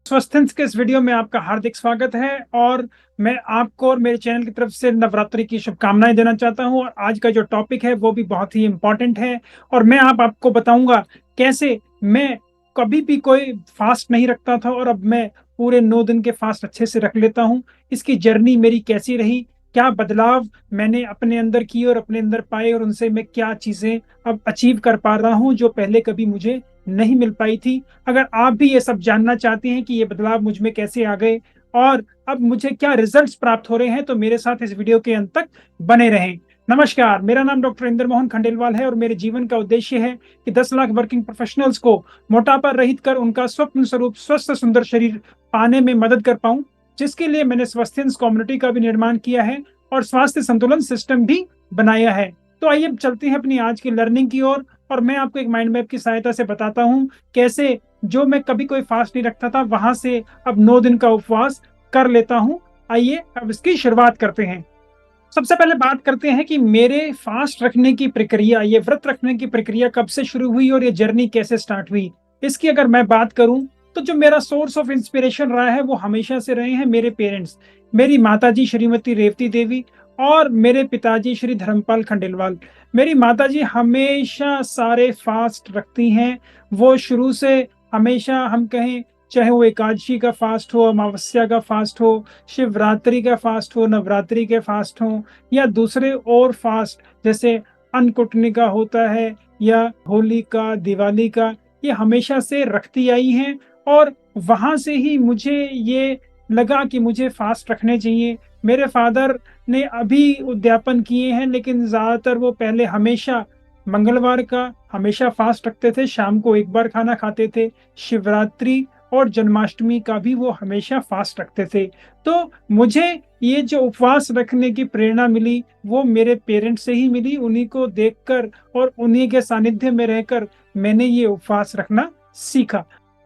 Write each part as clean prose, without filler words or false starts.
स्वस्थ के इस वीडियो में आपका हार्दिक स्वागत है और मैं आपको और मेरे चैनल की तरफ से नवरात्रि की शुभकामनाएं देना चाहता हूं। और आज का जो टॉपिक है वो भी बहुत ही इम्पोर्टेंट है और मैं आपको बताऊंगा कैसे मैं कभी भी कोई फास्ट नहीं रखता था और अब मैं पूरे 9 दिन के फास्ट अच्छे से रख लेता हूं। इसकी जर्नी मेरी कैसी रही, क्या बदलाव मैंने अपने अंदर किए और अपने अंदर पाए और उनसे मैं क्या चीजें अब अचीव कर पा रहा हूं जो पहले कभी मुझे नहीं मिल पाई थी। अगर आप भी ये सब जानना चाहते हैं कि ये बदलाव मुझ में कैसे आ गए और अब मुझे क्या रिजल्ट्स प्राप्त हो रहे हैं, तो मेरे साथ इस वीडियो के अंत तक बने रहें। नमस्कार, मेरा नाम डॉक्टर इंद्र मोहन खंडेलवाल है और मेरे जीवन का उद्देश्य है कि 10 लाख वर्किंग प्रोफेशनल्स को मोटापा रहित कर उनका स्वप्न स्वरूप स्वस्थ सुंदर शरीर पाने में मदद कर पाऊं, जिसके लिए मैंने स्वास्थ्य कम्युनिटी का भी निर्माण किया है और स्वास्थ्य संतुलन सिस्टम भी बनाया है। तो आइए चलते हैं अपनी आज की लर्निंग की ओर और मैं आपको एक माइंड मैप की सहायता से बताता हूं कैसे जो मैं कभी कोई फास्ट नहीं रखता था वहां से अब 9 दिन का उपवास कर लेता हूं। आइए अब इसकी शुरुआत करते हैं। सबसे पहले बात करते हैं कि मेरे फास्ट रखने की प्रक्रिया, ये व्रत रखने की प्रक्रिया कब से शुरू हुई और ये जर्नी कैसे स्टार्ट हुई। इसकी अगर मैं बात करूं तो जो मेरा सोर्स ऑफ इंस्पिरेशन रहा है वो हमेशा से रहे हैं मेरे पेरेंट्स, मेरी माताजी श्रीमती रेवती देवी और मेरे पिताजी श्री धर्मपाल खंडेलवाल। मेरी माताजी हमेशा सारे फास्ट रखती हैं। वो शुरू से हमेशा, हम कहें, चाहे वो एकादशी का फास्ट हो, अमावस्या का फास्ट हो, शिवरात्रि का फास्ट हो, नवरात्रि के फास्ट हो या दूसरे और फास्ट जैसे अन्नकूटनी का होता है या होली का, दिवाली का, ये हमेशा से रखती आई हैं। और वहां से ही मुझे ये लगा कि मुझे फास्ट रखने चाहिए। मेरे फादर ने अभी उद्यापन किए हैं लेकिन ज्यादातर वो पहले हमेशा मंगलवार का हमेशा फास्ट रखते थे, शाम को एक बार खाना खाते थे। शिवरात्रि और जन्माष्टमी का भी वो हमेशा फास्ट रखते थे। तो मुझे ये जो उपवास रखने की प्रेरणा मिली वो मेरे पेरेंट्स से ही मिली। उन्हीं को देखकर और उन्हीं के सानिध्य में रहकर मैंने ये उपवास रखना सीखा।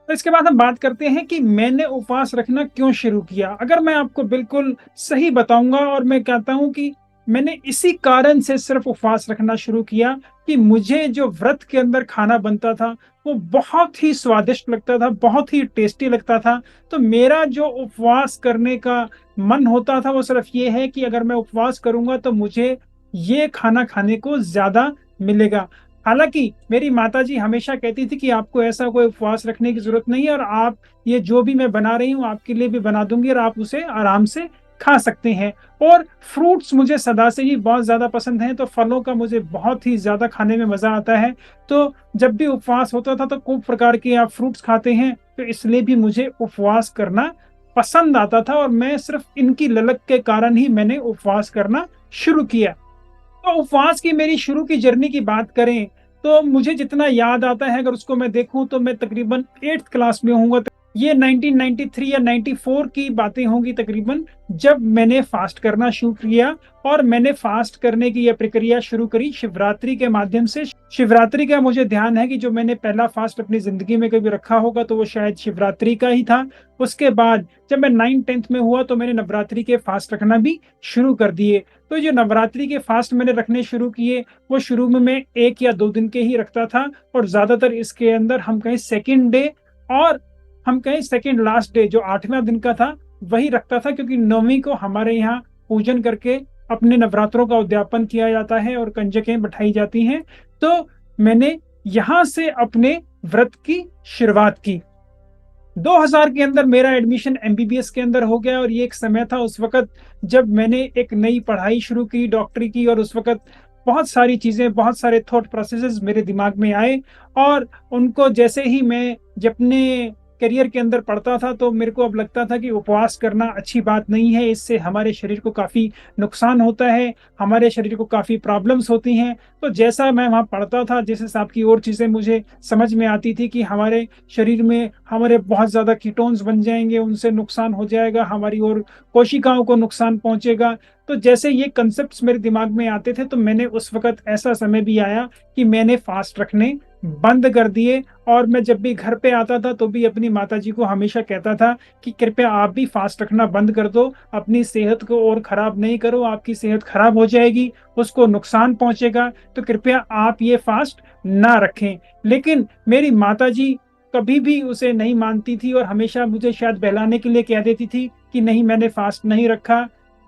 तो इसके बाद हम बात करते हैं कि मैंने उपवास रखना क्यों शुरू किया। अगर मैं आपको बिल्कुल सही बताऊंगा और मैं कहता हूं कि मैंने इसी कारण से सिर्फ उपवास रखना शुरू किया कि मुझे जो व्रत के अंदर खाना बनता था वो बहुत ही स्वादिष्ट लगता था, बहुत ही टेस्टी लगता था। तो मेरा जो उपवास करने का मन होता था वो सिर्फ ये है कि अगर मैं उपवास करूंगा तो मुझे ये खाना खाने को ज्यादा मिलेगा। हालांकि मेरी माताजी हमेशा कहती थी कि आपको ऐसा कोई उपवास रखने की जरूरत नहीं है और आप ये जो भी मैं बना रही हूँ आपके लिए भी बना दूंगी और आप उसे आराम से खा सकते हैं। और फ्रूट्स मुझे सदा से ही बहुत ज्यादा पसंद हैं, तो फलों का मुझे बहुत ही ज्यादा खाने में मजा आता है। तो जब भी उपवास होता था तो खूब प्रकार के आप फ्रूट्स खाते हैं, तो इसलिए भी मुझे उपवास करना पसंद आता था और मैं सिर्फ इनकी ललक के कारण ही मैंने उपवास करना शुरू किया। तो उपवास की मेरी शुरू की जर्नी की बात करें तो मुझे जितना याद आता है, अगर उसको मैं देखूं तो मैं तकरीबन 8th क्लास में होऊंगा। ये 1993 या 94 की बातें होंगी तकरीबन, जब मैंने फास्ट करना शुरू किया। और मैंने फास्ट करने की यह प्रक्रिया शुरू करी शिवरात्रि के माध्यम से। शिवरात्रि का मुझे ध्यान है कि जो मैंने पहला फास्ट अपनी जिंदगी में कभी रखा होगा तो वो शायद शिवरात्रि का ही था। उसके बाद जब मैं 9th-10th में हुआ तो मैंने नवरात्रि के फास्ट रखना भी शुरू कर दिए। तो जो नवरात्रि के फास्ट मैंने रखने शुरू किए वो शुरू में मैं 1 या 2 दिन के ही रखता था और ज्यादातर इसके अंदर हम कहें सेकेंड डे और हम कहें सेकेंड लास्ट डे जो 8वां दिन का था वही रखता था, क्योंकि 9वीं को हमारे यहाँ पूजन करके अपने नवरात्रों का उद्यापन किया जाता है और कंजकें बैठाई जाती हैं। तो मैंने यहाँ से अपने व्रत की शुरुआत की। 2000 के अंदर मेरा एडमिशन एमबीबीएस के अंदर हो गया और ये एक समय था उस वक्त जब मैंने एक नई पढ़ाई शुरू की डॉक्टरी की, और उस वक्त बहुत सारी चीजें, बहुत सारे थॉट प्रोसेसेस मेरे दिमाग में आए और उनको जैसे ही मैं जब अपने करियर के अंदर पढ़ता था तो मेरे को अब लगता था कि उपवास करना अच्छी बात नहीं है, इससे हमारे शरीर को काफी नुकसान होता है, हमारे शरीर को काफी प्रॉब्लम्स होती हैं। तो जैसा मैं वहाँ पढ़ता था, जिस हिसाब की और चीजें मुझे समझ में आती थी कि हमारे शरीर में हमारे बहुत ज्यादा कीटोन्स बन जाएंगे, उनसे नुकसान हो जाएगा, हमारी और कोशिकाओं को नुकसान पहुंचेगा। तो जैसे ये कंसेप्ट्स मेरे दिमाग में आते थे तो मैंने उस वक्त ऐसा समय भी आया कि मैंने फास्ट रखने बंद कर दिए। और मैं जब भी घर पे आता था तो भी अपनी माताजी को हमेशा कहता था कि कृपया आप भी फास्ट रखना बंद कर दो, अपनी सेहत को और खराब नहीं करो, आपकी सेहत खराब हो जाएगी, उसको नुकसान पहुंचेगा, तो कृपया आप ये फास्ट ना रखें। लेकिन मेरी माताजी कभी भी उसे नहीं मानती थी और हमेशा मुझे शायद बहलाने के लिए कह देती थी कि नहीं, मैंने फास्ट नहीं रखा।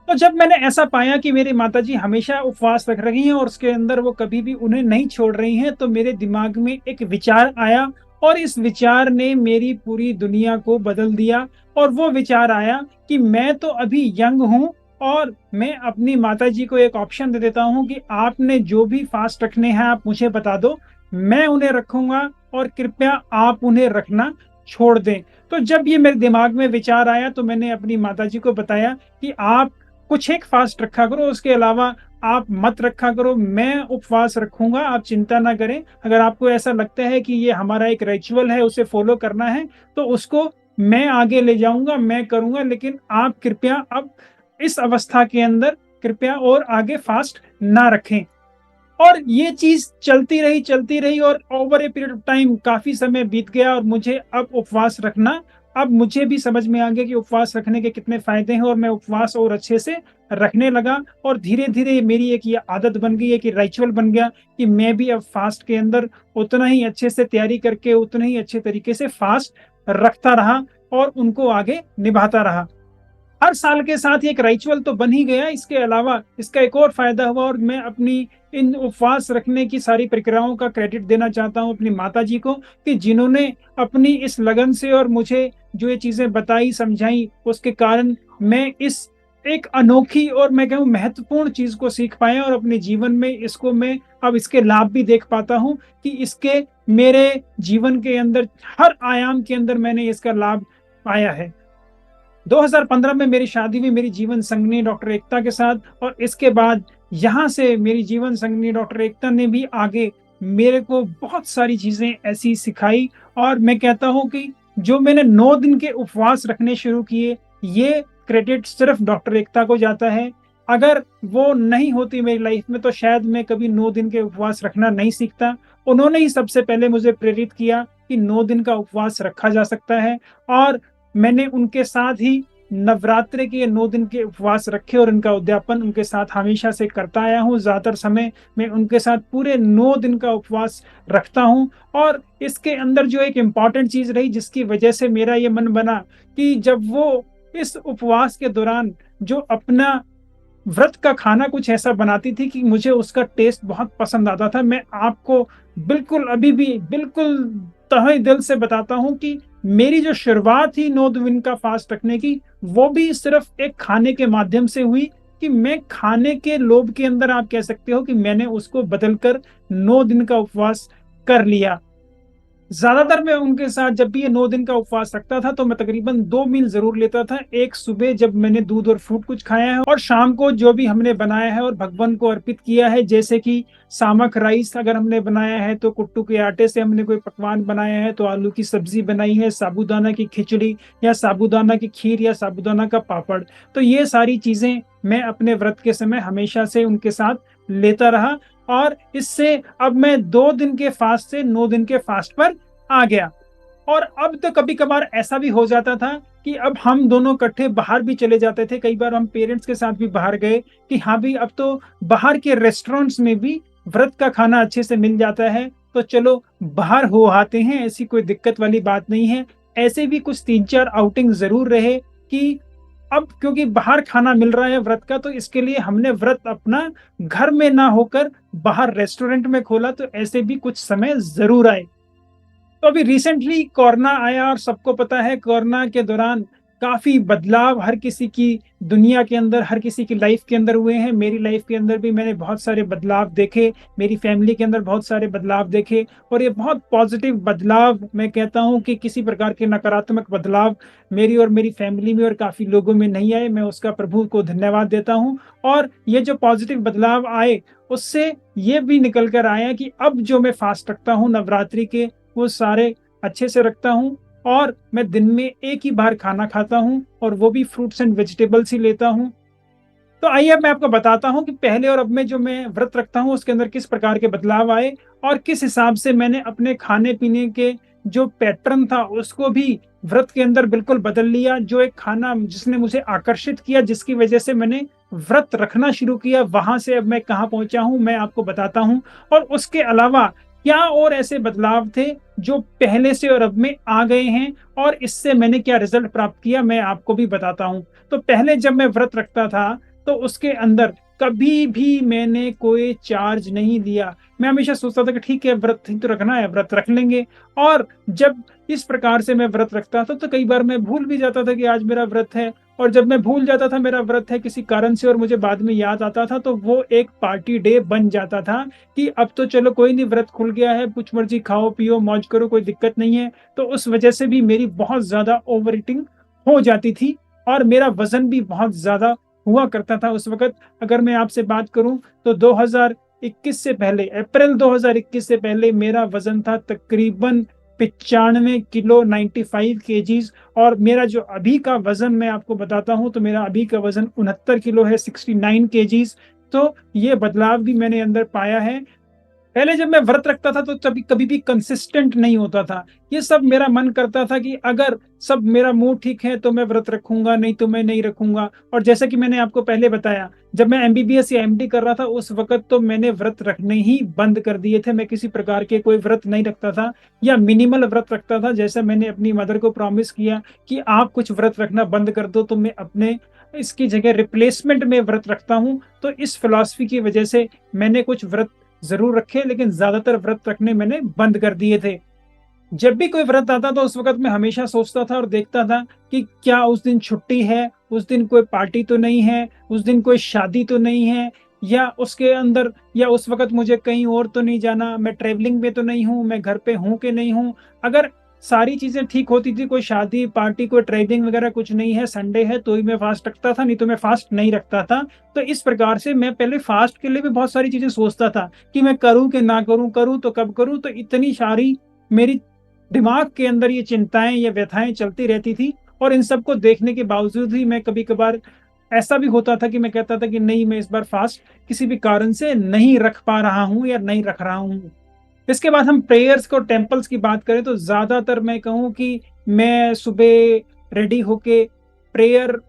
तो जब मैंने ऐसा पाया कि मेरी माताजी हमेशा उपवास रख रही हैं और उसके अंदर वो कभी भी उन्हें नहीं छोड़ रही हैं, तो मेरे दिमाग में एक विचार आया और इस विचार ने मेरी पूरी दुनिया को बदल दिया। और वो विचार आया कि मैं तो अभी यंग हूँ और मैं अपनी माताजी को एक ऑप्शन दे देता हूँ कि आपने जो भी फास्ट रखने हैं आप मुझे बता दो, मैं उन्हें रखूंगा और कृपया आप उन्हें रखना छोड़ दें। तो जब ये मेरे दिमाग में विचार आया तो मैंने अपनी माताजी को बताया कि आप कुछ एक फास्ट रखा करो, उसके अलावा आप मत रखा करो, मैं उपवास रखूंगा, आप चिंता ना करें। अगर आपको ऐसा लगता है कि ये हमारा एक रिचुअल है, उसे फॉलो करना है, तो उसको मैं आगे ले जाऊंगा, मैं करूंगा, लेकिन आप कृपया अब इस अवस्था के अंदर कृपया और आगे फास्ट ना रखें। और ये चीज चलती रही और over a period of time काफी समय बीत गया और मुझे अब उपवास रखना, अब मुझे भी समझ में आ गया कि उपवास रखने के कितने फायदे हैं और मैं उपवास और अच्छे से रखने लगा। और धीरे धीरे मेरी एक ये आदत बन गई है कि रिचुअल बन गया कि मैं भी अब फास्ट के अंदर उतना ही अच्छे से तैयारी करके उतने ही अच्छे तरीके से फास्ट रखता रहा और उनको आगे निभाता रहा। हर साल के साथ ये एक रिचुअल तो बन ही गया, इसके अलावा इसका एक और फायदा हुआ और मैं अपनी इन उपवास रखने की सारी प्रक्रियाओं का क्रेडिट देना चाहता हूँ अपनी माताजी को, कि जिन्होंने अपनी इस लगन से और मुझे जो ये चीजें बताई समझाई, उसके कारण मैं इस एक अनोखी और मैं कहूँ महत्वपूर्ण चीज को सीख पाया और अपने जीवन में इसको मैं अब इसके लाभ भी देख पाता हूँ कि इसके मेरे जीवन के अंदर हर आयाम के अंदर मैंने इसका लाभ पाया है। 2015 में मेरी शादी हुई मेरी जीवन संगिनी डॉक्टर एकता के साथ, और इसके बाद यहाँ से मेरी जीवन संगिनी डॉक्टर एकता ने भी आगे मेरे को बहुत सारी चीजें ऐसी सिखाई। और मैं कहता हूँ कि जो मैंने 9 दिन के उपवास रखने शुरू किए, ये क्रेडिट सिर्फ डॉक्टर एकता को जाता है। अगर वो नहीं होती मेरी लाइफ में तो शायद मैं कभी 9 दिन के उपवास रखना नहीं सीखता। उन्होंने ही सबसे पहले मुझे प्रेरित किया कि 9 दिन का उपवास रखा जा सकता है, और मैंने उनके साथ ही नवरात्रि के 9 दिन के उपवास रखे और इनका उद्यापन उनके साथ हमेशा से करता आया हूँ। ज्यादातर समय मैं उनके साथ पूरे 9 दिन का उपवास रखता हूँ। और इसके अंदर जो एक इम्पॉर्टेंट चीज रही जिसकी वजह से मेरा ये मन बना कि जब वो इस उपवास के दौरान जो अपना व्रत का खाना कुछ ऐसा बनाती थी कि मुझे उसका टेस्ट बहुत पसंद आता था। मैं आपको बिल्कुल अभी भी बिल्कुल तहे दिल से बताता हूँ कि मेरी जो शुरुआत थी 9 दिन का फास्ट रखने की, वो भी सिर्फ एक खाने के माध्यम से हुई कि मैं खाने के लोभ के अंदर आप कह सकते हो कि मैंने उसको बदलकर 9 दिन का उपवास कर लिया। ज्यादातर मैं उनके साथ जब भी ये 9 दिन का उपवास रखता था तो मैं तकरीबन 2 मील जरूर लेता था। एक सुबह जब मैंने दूध और फ्रूट कुछ खाया है, और शाम को जो भी हमने बनाया है और भगवान को अर्पित किया है, जैसे कि सामक राइस अगर हमने बनाया है तो कुट्टू के आटे से हमने कोई पकवान बनाया है, तो आलू की सब्जी बनाई है, साबूदाना की खिचड़ी या साबूदाना की खीर या साबूदाना का पापड़। तो ये सारी चीजें मैं अपने व्रत के समय हमेशा से उनके साथ लेता रहा, और इससे अब मैं 2 दिन के फास्ट से 9 दिन के फास्ट पर आ गया। और अब तो कभी कभार ऐसा भी हो जाता था कि अब हम दोनों इकट्ठे बाहर भी चले जाते थे। कई बार हम पेरेंट्स के साथ भी बाहर गए कि हाँ भी अब तो बाहर के रेस्टोरेंट्स में भी व्रत का खाना अच्छे से मिल जाता है, तो चलो बाहर हो आते हैं, ऐसी कोई दिक्कत वाली बात नहीं है। ऐसे भी कुछ 3-4 आउटिंग जरूर रहे कि अब क्योंकि बाहर खाना मिल रहा है व्रत का, तो इसके लिए हमने व्रत अपना घर में ना होकर बाहर रेस्टोरेंट में खोला। तो ऐसे भी कुछ समय जरूर आए। तो अभी रिसेंटली कोरोना आया और सबको पता है कोरोना के दौरान काफी बदलाव हर किसी की दुनिया के अंदर, हर किसी की लाइफ के अंदर हुए हैं। मेरी लाइफ के अंदर भी मैंने बहुत सारे बदलाव देखे, मेरी फैमिली के अंदर बहुत सारे बदलाव देखे, और ये बहुत पॉजिटिव बदलाव, मैं कहता हूँ कि किसी प्रकार के नकारात्मक बदलाव मेरी और मेरी फैमिली में और काफी लोगों में नहीं आए। मैं उसका प्रभु को धन्यवाद देता हूँ। और ये जो पॉजिटिव बदलाव आए उससे ये भी निकल कर आया कि अब जो मैं फास्ट रखता हूँ नवरात्रि के, वो सारे अच्छे से रखता हूँ, और मैं दिन में एक ही बार खाना खाता हूँ और वो भी फ्रूट्स एंड वेजिटेबल्स ही लेता हूँ। तो आइए अब मैं आपको बताता हूँ कि पहले और अब में जो मैं व्रत रखता हूँ उसके अंदर किस प्रकार के बदलाव आए और किस हिसाब से मैंने अपने खाने पीने के जो पैटर्न था उसको भी व्रत के अंदर बिल्कुल बदल लिया। जो एक खाना जिसने मुझे आकर्षित किया, जिसकी वजह से मैंने व्रत रखना शुरू किया, वहां से अब मैं कहाँ पहुंचा हूँ मैं आपको बताता हूँ। और उसके अलावा क्या और ऐसे बदलाव थे जो पहले से और अब में आ गए हैं, और इससे मैंने क्या रिजल्ट प्राप्त किया, मैं आपको भी बताता हूँ। तो पहले जब मैं व्रत रखता था, तो उसके अंदर कभी भी मैंने कोई चार्ज नहीं लिया। मैं हमेशा सोचता था कि ठीक है, व्रत ही तो रखना है, व्रत रख लेंगे। और जब इस प्रकार से मैं व्रत रखता था, तो कई बार मैं भूल भी जाता था कि आज मेरा व्रत है। और जब मैं भूल जाता था मेरा व्रत है किसी कारण से, और मुझे बाद में याद आता था, तो वो एक पार्टी डे बन जाता था कि अब तो चलो कोई नहीं, व्रत खुल गया है, कुछ मर्जी खाओ पियो मौज करो, कोई दिक्कत नहीं है। तो उस वजह से भी मेरी बहुत ज्यादा ओवर ईटिंग हो जाती थी, और मेरा वजन भी बहुत ज्यादा हुआ करता था उस वक्त। अगर मैं आपसे बात करूं, तो 2021 से पहले, अप्रैल 2021 से पहले मेरा वजन था तकरीबन 95 किलो, 95 kgs। और मेरा जो अभी का वजन मैं आपको बताता हूं, तो मेरा अभी का वजन 69 किलो है, 69 kgs। तो ये बदलाव भी मैंने अंदर पाया है। पहले जब मैं व्रत रखता था, तो कभी कभी भी कंसिस्टेंट नहीं होता था। ये सब मेरा मन करता था कि अगर सब मेरा मूड ठीक है तो मैं व्रत रखूंगा, नहीं तो मैं नहीं रखूंगा। और जैसा कि मैंने आपको पहले बताया, जब मैं एमबीबीएस या एमडी कर रहा था, उस वक्त तो मैंने व्रत रखने ही बंद कर दिए थे। मैं किसी प्रकार के कोई व्रत नहीं रखता था, या मिनिमल व्रत रखता था। जैसे मैंने अपनी मदर को प्रॉमिस किया कि आप कुछ व्रत रखना बंद कर दो, तो मैं अपने इसकी जगह रिप्लेसमेंट में व्रत रखता हूँ। तो इस फिलॉसफी की वजह से मैंने कुछ व्रत जरूर रखे, लेकिन ज्यादातर व्रत रखने मैंने बंद कर दिए थे। जब भी कोई व्रत आता था, उस वक्त मैं हमेशा सोचता था और देखता था कि क्या उस दिन छुट्टी है, उस दिन कोई पार्टी तो नहीं है, उस दिन कोई शादी तो नहीं है, या उसके अंदर, या उस वक्त मुझे कहीं और तो नहीं जाना, मैं ट्रेवलिंग में तो नहीं हूँ, मैं घर पे हूँ कि नहीं हूँ। अगर सारी चीजें ठीक होती थी, कोई शादी पार्टी कोई ट्रेवलिंग वगैरह कुछ नहीं है, संडे है, तो ही मैं फास्ट रखता था, नहीं तो मैं फास्ट नहीं रखता था। तो इस प्रकार से मैं पहले फास्ट के लिए भी बहुत सारी चीजें सोचता था कि मैं करूं कि ना करूं, करूं तो कब करूं। तो इतनी सारी मेरी दिमाग के अंदर ये चिंताएं, ये व्यथाएं चलती रहती थी। और इन सब को देखने के बावजूद ही मैं कभी कभार ऐसा भी होता था कि मैं कहता था कि नहीं, मैं इस बार फास्ट किसी भी कारण से नहीं रख पा रहा हूं या नहीं रख रहा हूं। इसके बाद हम प्रेयर्स को टेम्पल्स की बात करें, तो ज्यादातर मैं कहूँ कि मैं सुबह रेडी होके प्रेयर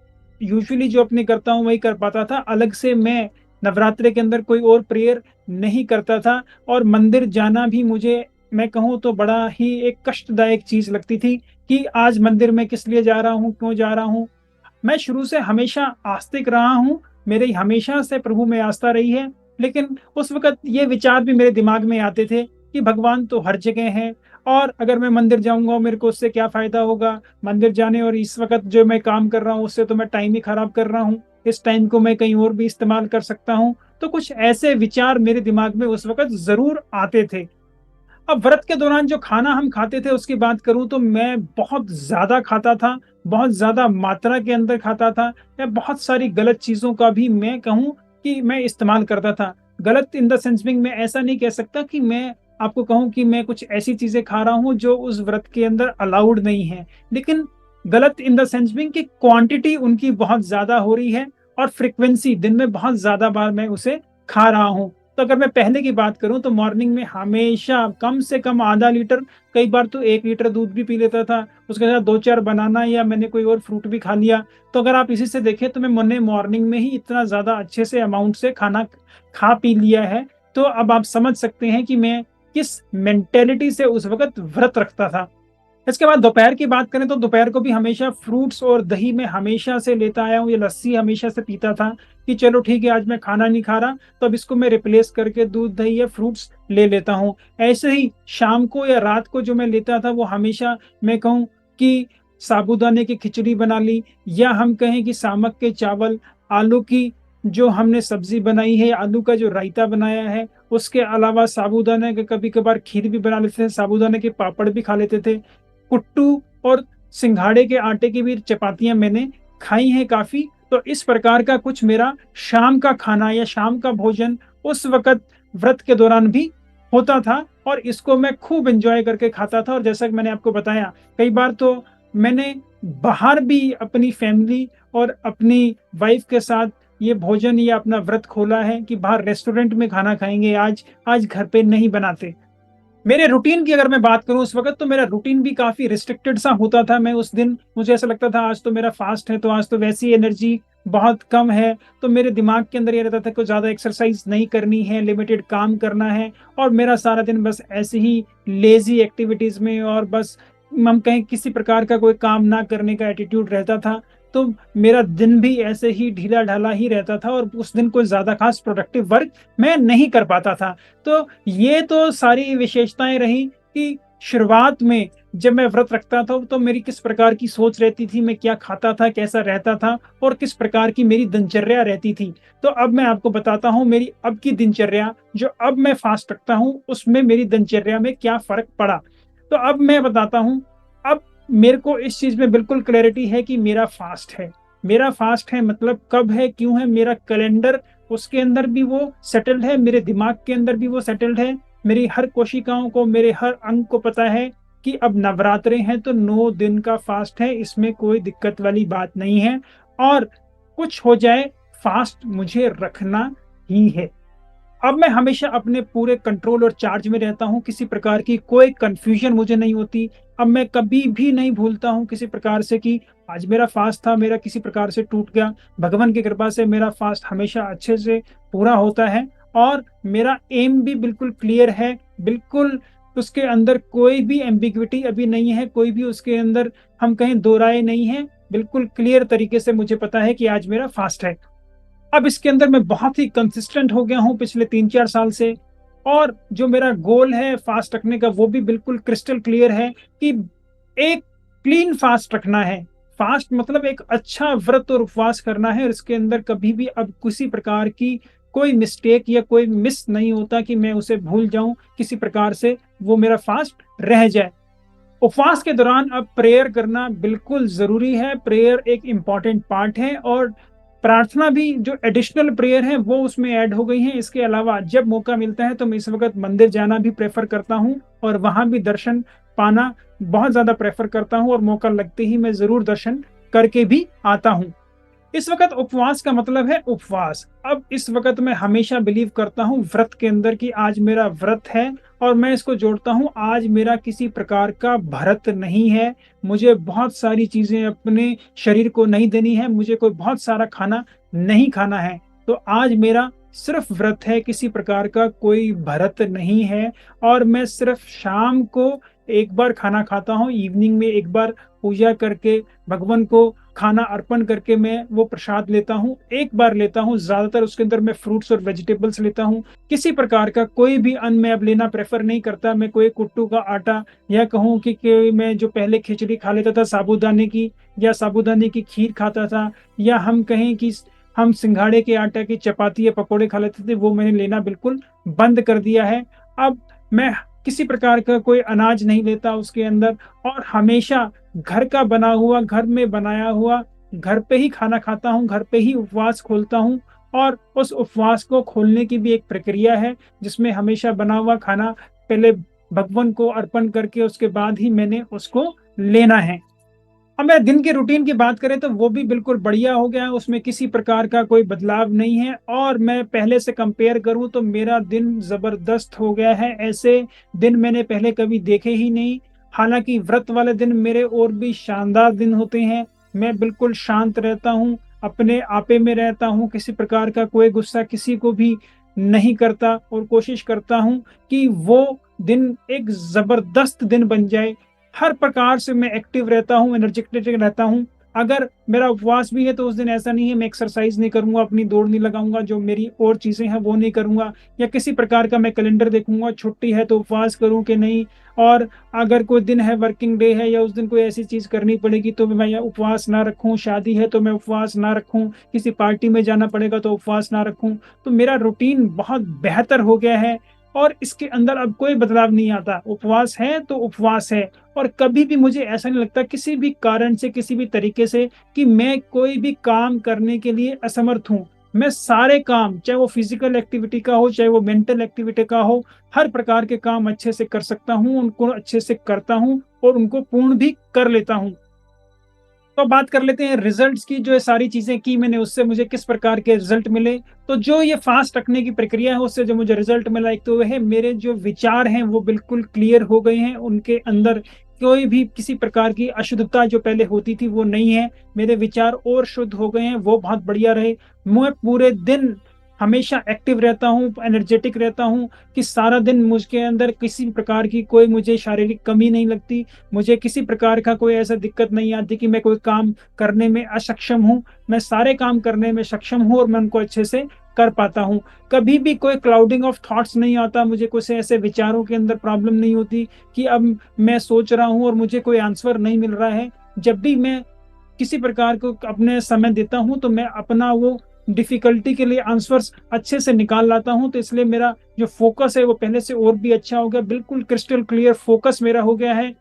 यूजुअली जो अपने करता हूँ वही कर पाता था। अलग से मैं नवरात्रि के अंदर कोई और प्रेयर नहीं करता था। और मंदिर जाना भी मुझे, मैं कहूँ तो बड़ा ही एक कष्टदायक चीज लगती थी कि आज मंदिर में किस लिए जा रहा हूँ, क्यों जा रहा हूँ। मैं शुरू से हमेशा आस्तिक रहा हूँ, मेरी हमेशा से प्रभु में आस्था रही है। लेकिन उस वक्त ये विचार भी मेरे दिमाग में आते थे कि भगवान तो हर जगह है, और अगर मैं मंदिर जाऊंगा मेरे को उससे क्या फायदा होगा। मंदिर जाने और इस वक्त जो मैं काम कर रहा हूँ उससे तो मैं टाइम ही खराब कर रहा हूँ, इस टाइम को मैं कहीं और भी इस्तेमाल कर सकता हूँ। तो कुछ ऐसे विचार मेरे दिमाग में उस वक्त जरूर आते थे। अब व्रत के दौरान जो खाना हम खाते थे उसकी बात करूं, तो मैं बहुत ज्यादा खाता था, बहुत ज्यादा मात्रा के अंदर खाता था। या बहुत सारी गलत चीजों का भी मैं कहूं कि मैं इस्तेमाल करता था। गलत इन द सेंस में मैं ऐसा नहीं कह सकता कि मैं आपको कहूं कि मैं कुछ ऐसी चीजें खा रहा हूं जो उस व्रत के अंदर अलाउड नहीं है। लेकिन गलत इन द सेंस में कि क्वांटिटी उनकी बहुत ज्यादा हो रही है, और फ्रिक्वेंसी दिन में बहुत ज्यादा बार मैं उसे खा रहा हूं। तो अगर मैं पहले की बात करूं, तो मॉर्निंग में हमेशा कम से कम आधा लीटर, कई बार तो 1 लीटर दूध भी पी लेता था। उसके साथ 2-4 बनाना, या मैंने कोई और फ्रूट भी खा लिया। तो अगर आप इसी से देखें, तो मैंने मॉर्निंग में ही इतना ज्यादा अच्छे से अमाउंट से खाना खा पी लिया है। तो अब आप समझ सकते हैं कि मैं किस मेंटेलिटी से उस वक्त व्रत रखता था। इसके बाद दोपहर की बात करें, तो दोपहर को भी हमेशा फ्रूट्स और दही में हमेशा से लेता आया हूँ। ये लस्सी हमेशा से पीता था कि चलो ठीक है, आज मैं खाना नहीं खा रहा, तो अब इसको मैं रिप्लेस करके दूध दही या फ्रूट्स ले लेता हूँ। ऐसे ही शाम को या रात को जो मैं लेता था, वो हमेशा मैं कहूँ कि साबूदाने की खिचड़ी बना ली, या हम कहें कि सामक के चावल, आलू की जो हमने सब्जी बनाई है, आलू का जो रायता बनाया है, उसके अलावा साबूदाने के कभी कभार खीर भी बना लेते थे, साबूदाने के पापड़ भी खा लेते थे। कुट्टू और सिंघाड़े के आटे की भी चपातियां मैंने खाई हैं काफी। तो इस प्रकार का कुछ मेरा शाम का खाना या शाम का भोजन उस वक्त व्रत के दौरान भी होता था, और इसको मैं खूब एंजॉय करके खाता था। और जैसा कि मैंने आपको बताया, कई बार तो मैंने बाहर भी अपनी फैमिली और अपनी वाइफ के साथ ये भोजन या अपना व्रत खोला है कि बाहर रेस्टोरेंट में खाना खाएंगे, आज आज घर पे नहीं बनाते। मेरे रूटीन की अगर मैं बात करूं उस वक्त, तो मेरा रूटीन भी काफी रिस्ट्रिक्टेड सा होता था। मैं उस दिन, मुझे ऐसा लगता था आज तो मेरा फास्ट है, तो आज तो वैसी एनर्जी बहुत कम है, तो मेरे दिमाग के अंदर ये रहता था कि ज़्यादा एक्सरसाइज नहीं करनी है, लिमिटेड काम करना है और मेरा सारा दिन बस ऐसे ही लेज़ी एक्टिविटीज़ में और बस हम कहें किसी प्रकार का कोई काम ना करने का एटीट्यूड रहता था। तो मेरा दिन भी ऐसे ही ढीला-ढाला ही रहता था और उस दिन कोई ज़्यादा ख़ास प्रोडक्टिव वर्क मैं नहीं कर पाता था। तो ये तो सारी विशेषताएँ रहीं कि शुरुआत में जब मैं व्रत रखता था तो मेरी किस प्रकार की सोच रहती थी, मैं क्या खाता था, कैसा रहता था और किस प्रकार की मेरी दिनचर्या रहती थी। तो अब मैं आपको बताता हूँ मेरी अब की दिनचर्या, जो अब मैं फ़ास्ट रखता हूँ, उसमें मेरी दिनचर्या में क्या फ़र्क पड़ा। तो अब मैं बताता हूँ, अब मेरे को इस चीज़ में बिल्कुल क्लैरिटी है कि मेरा फ़ास्ट है। मेरा फ़ास्ट है मतलब कब है, क्यों है, मेरा कैलेंडर उसके अंदर भी वो सेटल्ड है, मेरे दिमाग के अंदर भी वो सेटल्ड है। मेरी हर कोशिकाओं को, मेरे हर अंग को पता है कि अब नवरात्रे हैं तो 9 दिन का फ़ास्ट है, इसमें कोई दिक्कत वाली बात नहीं है और कुछ हो जाए, फ़ास्ट मुझे रखना ही है। अब मैं हमेशा अपने पूरे कंट्रोल और चार्ज में रहता हूँ, किसी प्रकार की कोई कन्फ्यूज़न मुझे नहीं होती। अब मैं कभी भी नहीं भूलता हूँ किसी प्रकार से कि आज मेरा फ़ास्ट था, मेरा किसी प्रकार से टूट गया। भगवान की कृपा से मेरा फ़ास्ट हमेशा अच्छे से पूरा होता है और मेरा एम भी बिल्कुल क्लियर है, बिल्कुल उसके अंदर कोई भी एम्बिग्विटी अभी नहीं है, कोई भी उसके अंदर हम कहें दो राय नहीं है। बिल्कुल क्लियर तरीके से मुझे पता है कि आज मेरा फ़ास्ट है। अब इसके अंदर मैं बहुत ही कंसिस्टेंट हो गया हूँ पिछले 3-4 साल से और जो मेरा गोल है फ़ास्ट रखने का वो भी बिल्कुल क्रिस्टल क्लियर है कि एक क्लीन फ़ास्ट रखना है। फ़ास्ट मतलब एक अच्छा व्रत और उपवास करना है और इसके अंदर कभी भी अब किसी प्रकार की कोई मिस्टेक या कोई मिस नहीं होता कि मैं उसे भूल जाऊँ, किसी प्रकार से वो मेरा फ़ास्ट रह जाए। उपवास के दौरान अब प्रेयर करना बिल्कुल ज़रूरी है, प्रेयर एक इम्पॉर्टेंट पार्ट है और प्रार्थना भी जो एडिशनल प्रेयर है वो उसमें ऐड हो गई है। इसके अलावा जब मौका मिलता है तो मैं इस वक़्त मंदिर जाना भी प्रेफ़र करता हूँ और वहाँ भी दर्शन पाना बहुत ज़्यादा प्रेफ़र करता हूँ और मौका लगते ही मैं ज़रूर दर्शन करके भी आता हूँ। इस वक़्त उपवास का मतलब है उपवास। अब इस वक़्त मैं हमेशा बिलीव करता हूँ व्रत के अंदर कि आज मेरा व्रत है और मैं इसको जोड़ता हूँ आज मेरा किसी प्रकार का भरत नहीं है। मुझे बहुत सारी चीज़ें अपने शरीर को नहीं देनी है, मुझे कोई बहुत सारा खाना नहीं खाना है। तो आज मेरा सिर्फ़ व्रत है, किसी प्रकार का कोई भरत नहीं है और मैं सिर्फ़ शाम को एक बार खाना खाता हूँ, इवनिंग में एक बार पूजा करके भगवान को खाना अर्पण करके मैं वो प्रसाद लेता हूँ, एक बार लेता हूँ, ज़्यादातर उसके अंदर मैं फ्रूट्स और वेजिटेबल्स लेता हूँ। किसी प्रकार का कोई भी अन्न मैं अब लेना प्रेफ़र नहीं करता, मैं कोई कुट्टू का आटा या कहूँ कि मैं जो पहले खिचड़ी खा लेता था साबूदाने की या साबूदाने की खीर खाता था या हम कहें कि हम सिंघाड़े के आटा की चपाती या पकोड़े खा लेते थे, वो मैंने लेना बिल्कुल बंद कर दिया है। अब मैं किसी प्रकार का कोई अनाज नहीं लेता उसके अंदर और हमेशा घर का बना हुआ, घर में बनाया हुआ, घर पे ही खाना खाता हूँ, घर पे ही उपवास खोलता हूँ और उस उपवास को खोलने की भी एक प्रक्रिया है, जिसमें हमेशा बना हुआ खाना पहले भगवान को अर्पण करके उसके बाद ही मैंने उसको लेना है। अब मैं दिन के रूटीन की बात करें तो वो भी बिल्कुल बढ़िया हो गया है, उसमें किसी प्रकार का कोई बदलाव नहीं है और मैं पहले से कंपेयर करूँ तो मेरा दिन ज़बरदस्त हो गया है। ऐसे दिन मैंने पहले कभी देखे ही नहीं। हालाँकि व्रत वाले दिन मेरे और भी शानदार दिन होते हैं। मैं बिल्कुल शांत रहता हूँ, अपने आपे में रहता हूँ, किसी प्रकार का कोई गुस्सा किसी को भी नहीं करता और कोशिश करता हूँ कि वो दिन एक ज़बरदस्त दिन बन जाए। हर प्रकार से मैं एक्टिव रहता हूँ, एनर्जेटिक रहता हूँ। अगर मेरा उपवास भी है तो उस दिन ऐसा नहीं है मैं एक्सरसाइज़ नहीं करूँगा, अपनी दौड़ नहीं लगाऊँगा, जो मेरी और चीज़ें हैं वो नहीं करूँगा या किसी प्रकार का मैं कैलेंडर देखूँगा, छुट्टी है तो उपवास करूँ कि नहीं और अगर कोई दिन है वर्किंग डे है या उस दिन कोई ऐसी चीज़ करनी पड़ेगी तो मैं या उपवास ना रखूँ, शादी है तो मैं उपवास ना रखूँ, किसी पार्टी में जाना पड़ेगा तो उपवास ना रखूँ। तो मेरा रूटीन बहुत बेहतर हो गया है और इसके अंदर अब कोई बदलाव नहीं आता। उपवास है तो उपवास है और कभी भी मुझे ऐसा नहीं लगता किसी भी कारण से, किसी भी तरीके से कि मैं कोई भी काम करने के लिए असमर्थ हूँ। मैं सारे काम, चाहे वो फिज़िकल एक्टिविटी का हो, चाहे वो मेंटल एक्टिविटी का हो, हर प्रकार के काम अच्छे से कर सकता हूँ, उनको अच्छे से करता हूँ और उनको पूर्ण भी कर लेता हूँ। तो बात कर लेते हैं रिजल्ट्स की, जो ये सारी चीज़ें की मैंने उससे मुझे किस प्रकार के रिजल्ट मिले। तो जो ये फ़ास्ट रखने की प्रक्रिया है उससे जो मुझे रिजल्ट मिला, एक तो वह है मेरे जो विचार हैं वो बिल्कुल क्लियर हो गए हैं, उनके अंदर कोई भी किसी प्रकार की अशुद्धता जो पहले होती थी वो नहीं है। मेरे विचार और शुद्ध हो गए हैं, वो बहुत बढ़िया रहे। मैं पूरे दिन हमेशा एक्टिव रहता हूँ, एनर्जेटिक रहता हूँ कि सारा दिन मुझके अंदर किसी प्रकार की कोई मुझे शारीरिक कमी नहीं लगती। मुझे किसी प्रकार का कोई ऐसा दिक्कत नहीं आती कि मैं कोई काम करने में असक्षम हूँ। मैं सारे काम करने में सक्षम हूँ और मैं उनको अच्छे से कर पाता हूँ। कभी भी कोई क्लाउडिंग ऑफ थॉट्स नहीं आता, मुझे कुछ ऐसे विचारों के अंदर प्रॉब्लम नहीं होती कि अब मैं सोच रहा हूँ और मुझे कोई आंसर नहीं मिल रहा है। जब भी मैं किसी प्रकार को अपने समय देता हूँ तो मैं अपना वो डिफिकल्टी के लिए आंसर्स अच्छे से निकाल लाता हूँ। तो इसलिए मेरा जो फोकस है वो पहले से और भी अच्छा हो गया, बिल्कुल क्रिस्टल क्लियर फोकस मेरा हो गया है।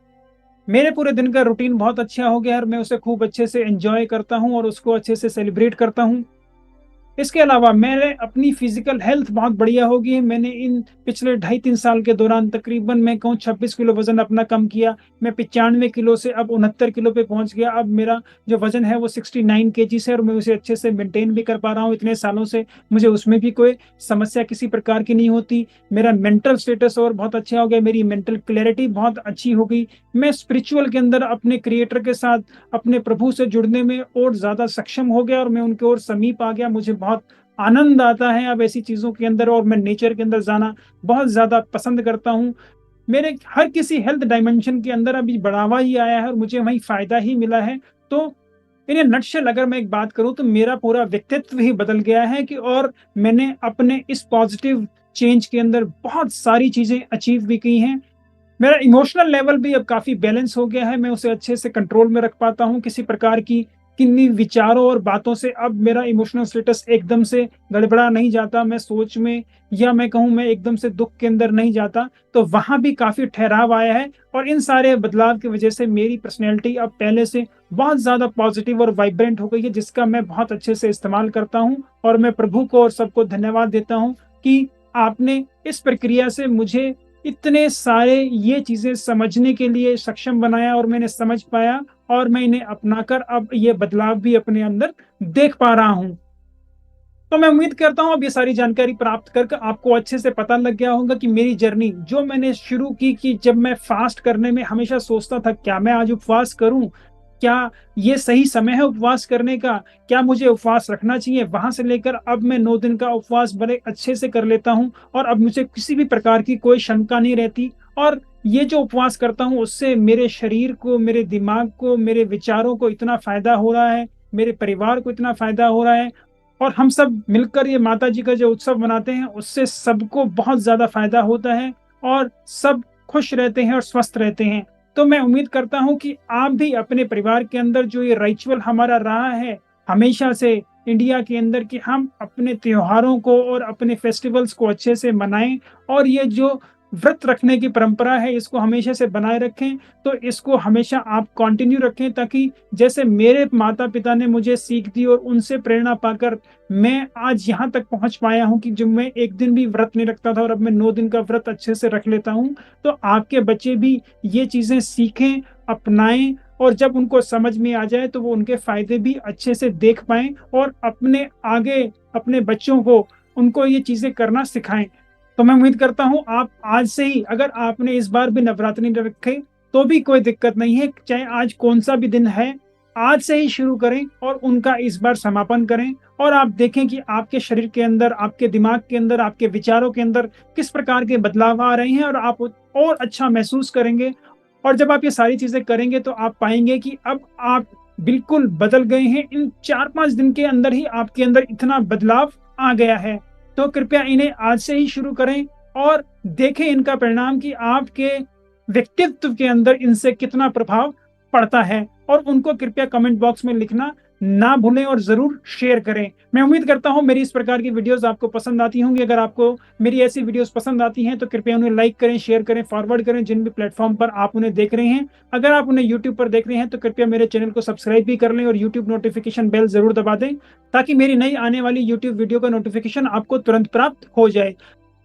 मेरे पूरे दिन का रूटीन बहुत अच्छा हो गया है और मैं उसे खूब अच्छे से एंजॉय करता हूँ और उसको अच्छे से सेलिब्रेट करता हूँ। इसके अलावा मैंने अपनी फिजिकल हेल्थ बहुत बढ़िया हो गई है। मैंने इन पिछले 2.5-3 साल के दौरान तकरीबन मैं कहूँ 26 किलो वजन अपना कम किया। मैं 95 किलो से अब 69 किलो पे पहुंच गया। अब मेरा जो वजन है वो 69 केजी है और मैं उसे अच्छे से मेंटेन भी कर पा रहा हूँ इतने सालों से। मुझे उसमें भी कोई समस्या किसी प्रकार की नहीं होती। मेरा मेंटल स्टेटस और बहुत अच्छा हो गया, मेरी मेंटल क्लैरिटी बहुत अच्छी हो गई। मैं स्पिरिचुअल के अंदर अपने क्रिएटर के साथ, अपने प्रभु से जुड़ने में और ज्यादा सक्षम हो गया और मैं उनके और समीप आ गया। मुझे बहुत आनंद आता है अब ऐसी चीजों के अंदर और मैं नेचर के अंदर जाना बहुत ज्यादा पसंद करता हूँ। मेरे हर किसी हेल्थ डायमेंशन के अंदर अभी बढ़ावा ही आया है और मुझे वही फायदा ही मिला है। तो इन नटशेल अगर मैं एक बात करूं तो मेरा पूरा व्यक्तित्व ही बदल गया है कि और मैंने अपने इस पॉजिटिव चेंज के अंदर बहुत सारी चीजें अचीव भी की हैं। मेरा इमोशनल लेवल भी अब काफ़ी बैलेंस हो गया है, मैं उसे अच्छे से कंट्रोल में रख पाता हूँ। किसी प्रकार की किन्हीं विचारों और बातों से अब मेरा इमोशनल स्टेटस एकदम से गड़बड़ा नहीं जाता। मैं सोच में या मैं कहूँ मैं एकदम से दुःख के अंदर नहीं जाता, तो वहाँ भी काफ़ी ठहराव आया है और इन सारे बदलाव की वजह से मेरी पर्सनैलिटी अब पहले से बहुत ज़्यादा पॉजिटिव और वाइब्रेंट हो गई है, जिसका मैं बहुत अच्छे से इस्तेमाल करता हूँ और मैं प्रभु को और सबको धन्यवाद देता हूँ कि आपने इस प्रक्रिया से मुझे इतने सारे ये चीज़ें समझने के लिए सक्षम बनाया और मैंने समझ पाया और मैं इन्हें अपनाकर अब ये बदलाव भी अपने अंदर देख पा रहा हूँ। तो मैं उम्मीद करता हूँ अब ये सारी जानकारी प्राप्त करके आपको अच्छे से पता लग गया होगा कि मेरी जर्नी जो मैंने शुरू की कि जब मैं फास्ट करने में हमेशा सोचता था क्या मैं आज उपवास करूँ? क्या ये सही समय है उपवास करने का? क्या मुझे उपवास रखना चाहिए? वहाँ से लेकर अब मैं 9 दिन का उपवास बड़े अच्छे से कर लेता हूँ और अब मुझे किसी भी प्रकार की कोई शंका नहीं रहती और ये जो उपवास करता हूँ उससे मेरे शरीर को, मेरे दिमाग को, मेरे विचारों को इतना फ़ायदा हो रहा है, मेरे परिवार को इतना फ़ायदा हो रहा है और हम सब मिलकर ये माताजी का जो उत्सव मनाते हैं उससे सबको बहुत ज़्यादा फ़ायदा होता है और सब खुश रहते हैं और स्वस्थ रहते हैं। तो मैं उम्मीद करता हूँ कि आप भी अपने परिवार के अंदर जो ये रिचुअल हमारा रहा है हमेशा से इंडिया के अंदर कि हम अपने त्योहारों को और अपने फेस्टिवल्स को अच्छे से मनाएं और ये जो व्रत रखने की परंपरा है इसको हमेशा से बनाए रखें। तो इसको हमेशा आप कंटिन्यू रखें ताकि जैसे मेरे माता पिता ने मुझे सीख दी और उनसे प्रेरणा पाकर मैं आज यहाँ तक पहुँच पाया हूँ कि जब मैं एक दिन भी व्रत नहीं रखता था और अब मैं 9 दिन का व्रत अच्छे से रख लेता हूँ। तो आपके बच्चे भी ये चीज़ें सीखें, अपनाएं और जब उनको समझ में आ जाए तो वो उनके फायदे भी अच्छे से देख पाएं और अपने आगे अपने बच्चों को उनको ये चीज़ें करना सिखाएं। तो मैं उम्मीद करता हूँ आप आज से ही अगर आपने इस बार भी नवरात्रि नहीं रखे तो भी कोई दिक्कत नहीं है, चाहे आज कौन सा भी दिन है, आज से ही शुरू करें और उनका इस बार समापन करें और आप देखें कि आपके शरीर के अंदर, आपके दिमाग के अंदर, आपके विचारों के अंदर किस प्रकार के बदलाव आ रहे हैं और आप और अच्छा महसूस करेंगे। और जब आप ये सारी चीजें करेंगे तो आप पाएंगे कि अब आप बिल्कुल बदल गए हैं। इन 4-5 दिन के अंदर ही आपके अंदर इतना बदलाव आ गया है। तो कृपया इन्हें आज से ही शुरू करें और देखें इनका परिणाम कि आपके व्यक्तित्व के अंदर इनसे कितना प्रभाव पड़ता है और उनको कृपया कमेंट बॉक्स में लिखना ना भूलें और जरूर शेयर करें। मैं उम्मीद करता हूं मेरी इस प्रकार की वीडियोस आपको पसंद आती होंगी। अगर आपको मेरी ऐसी वीडियोस पसंद आती हैं तो कृपया उन्हें लाइक करें, शेयर करें, फॉरवर्ड करें जिन भी प्लेटफॉर्म पर आप उन्हें देख रहे हैं। अगर आप उन्हें यूट्यूब पर देख रहे हैं तो कृपया मेरे चैनल को सब्सक्राइब भी कर लें और यूट्यूब नोटिफिकेशन बेल जरूर दबा दें ताकि मेरी नई आने वाली यूट्यूब वीडियो का नोटिफिकेशन आपको तुरंत प्राप्त हो जाए।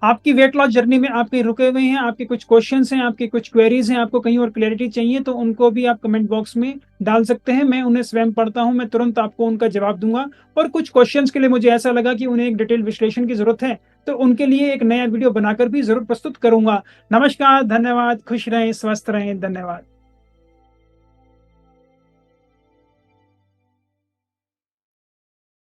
आपकी वेट लॉस जर्नी में आप कहीं रुके हुए हैं, आपके कुछ क्वेश्चंस हैं, आपके कुछ क्वेरीज हैं, आपको कहीं और क्लैरिटी चाहिए तो उनको भी आप कमेंट बॉक्स में डाल सकते हैं। मैं उन्हें स्वयं पढ़ता हूं, मैं तुरंत आपको उनका जवाब दूंगा। और कुछ क्वेश्चंस के लिए मुझे ऐसा लगा कि उन्हें एक डिटेल विश्लेषण की जरूरत है तो उनके लिए एक नया वीडियो बनाकर भी जरूर प्रस्तुत करूंगा। नमस्कार, धन्यवाद, खुश रहें, स्वस्थ रहें, धन्यवाद।